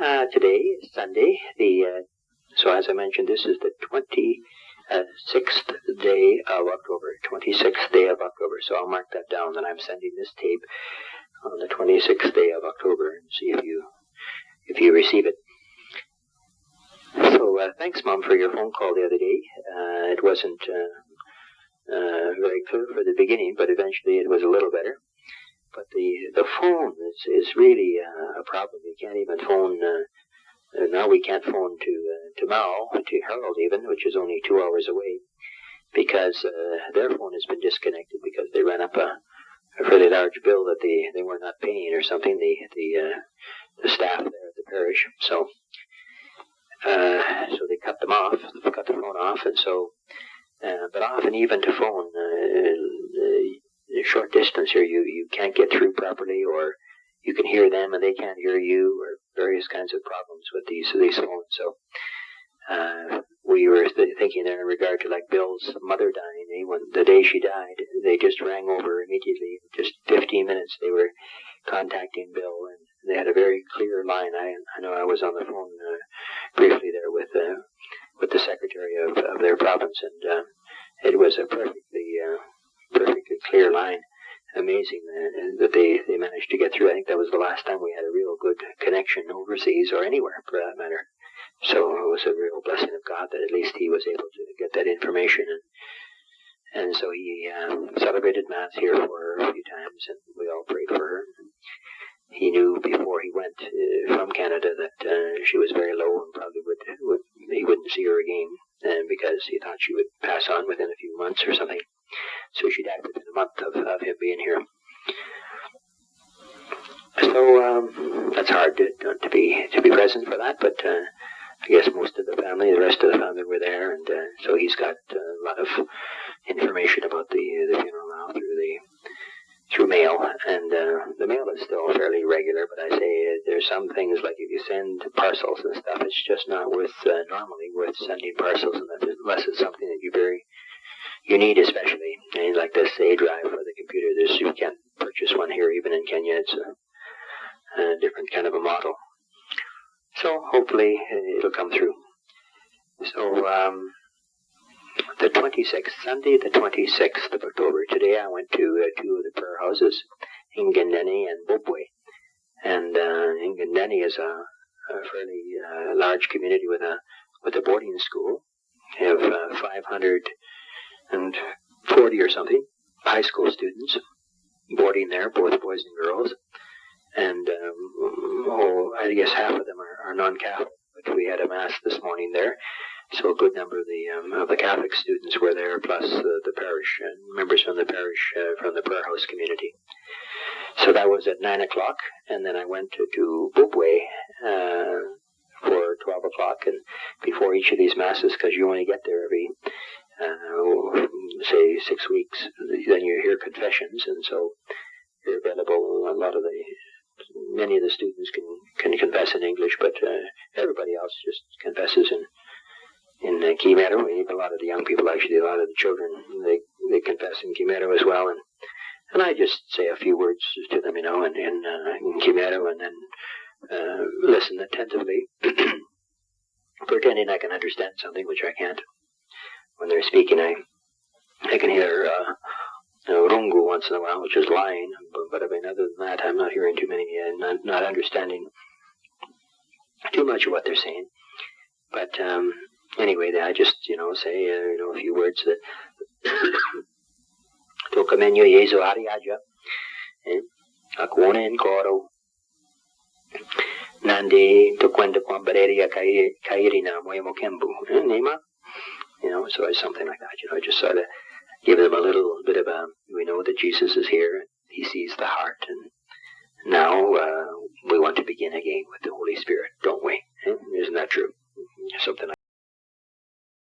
Today is Sunday. So as I mentioned, this is the 26th day of October. 26th day of October. So I'll mark that down that I'm sending this tape on the 26th day of October and see if you receive it. So thanks, Mom, for your phone call the other day. It wasn't very clear for the beginning, but eventually it was a little better. But the phone is really a problem. You can't even phone. Now we can't phone to Mao, to Harold even, which is only 2 hours away, because their phone has been disconnected because they ran up a fairly large bill that they were not paying or something. The staff there at the parish. So they cut them off, cut the phone off, and so. But often even to phone. A short distance here, you can't get through properly, or you can hear them and they can't hear you, or various kinds of problems with these phones. So we were thinking there in regard to like Bill's mother dying. When the day she died, they just rang over immediately. Just 15 minutes they were contacting Bill, and they had a very clear line. I know I was on the phone briefly there with the secretary of their province, and it was a perfectly clear line. Amazing that they managed to get through. I think that was the last time we had a real good connection overseas or anywhere for that matter. So it was a real blessing of God that at least he was able to get that information. And so he celebrated Mass here for her a few times, and we all prayed for her. He knew before he went from Canada that she was very low and probably he wouldn't see her again, because he thought she would pass on within a few months or something. So she died within a month of him being here. So that's hard to be present for that, but I guess most of the rest of the family were there, and so he's got a lot of information about the funeral now through mail, and the mail is still fairly regular, but I say there's some things like if you send parcels and stuff, it's just not normally worth sending parcels unless it's something that you need especially. And like this A drive for the computer, you can't purchase one here even in Kenya. It's a different kind of a model. So hopefully it'll come through. So the 26th, Sunday the 26th of October, today I went to two of the prayer houses, Ngandeni and Bobwe. And Ngandeni is a fairly large community with a boarding school. They have 540 or something high school students boarding there, both boys and girls. And I guess half of them are non-Catholic, but we had a Mass this morning there. So a good number of the Catholic students were there, plus the parish, members from the parish, from the prayer house community. So that was at 9 o'clock, and then I went to Bubwe for 12 o'clock, and before each of these Masses, because you only get there every, say, 6 weeks, then you hear confessions, and so you're available. Many of the students can confess in English, but everybody else just confesses in Kimero. A lot of the young people, actually, a lot of the children, they confess in Kimero as well, and I just say a few words to them, in Kimero, and then listen attentively, pretending I can understand something, which I can't. When they're speaking, I can hear rungu once in a while, which is lying, but I mean, other than that, I'm not hearing too many, not understanding too much of what they're saying. But anyway, I just, say, a few words that Tokamenyo Yesu Ariaja, Akwane and Koro, Nandi Tokwenda Kwambareria Kairina Moemo Kembu, Nima, so it's something like that, just sort of give them a little bit of we know that Jesus is here,